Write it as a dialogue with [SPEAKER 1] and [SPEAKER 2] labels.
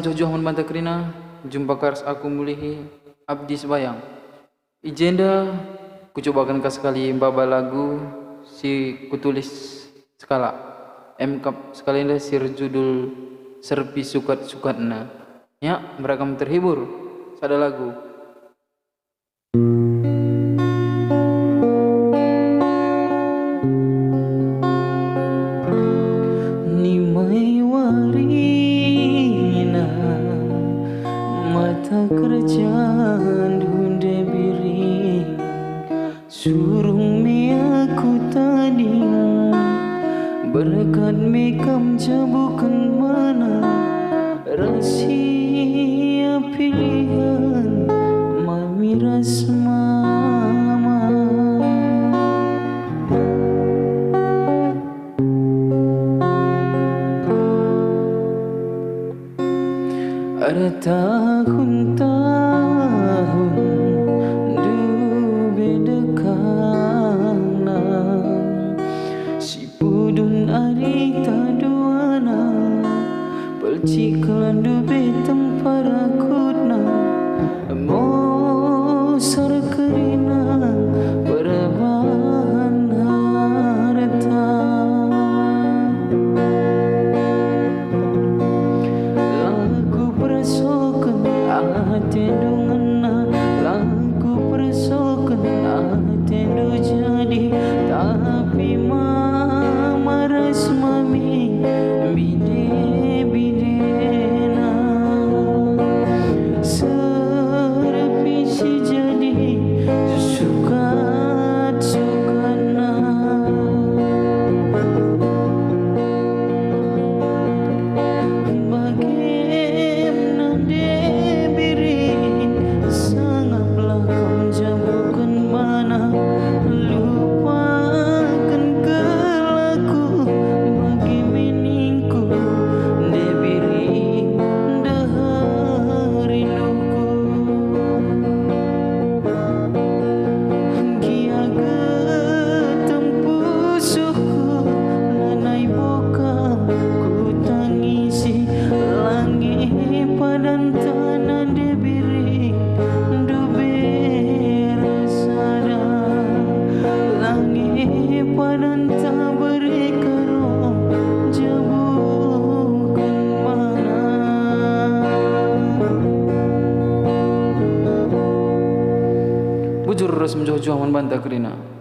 [SPEAKER 1] jojo mun banta krina jumpa kars aku mulihi abdi sebayang ijenda kucobakan sekali baba lagu si kutulis skala MKap sekali ini sir judul serpi sukat-sukatna ya mereka terhibur sada lagu mata kerjaan dunde biring surung mi aku tadi berkat mekam jabukan mana rahasia pilihan mami ras mama ada tahun-tahun dube dekana si pudun ari taduana pelciklan dube temparakutna mo sarkerina perbahan harta tendungan lagu persokan tendu jadi tapi mama ras mami bide-bidena serpi si jadi sukat-sukatna bujur ras menjojo mun banta krina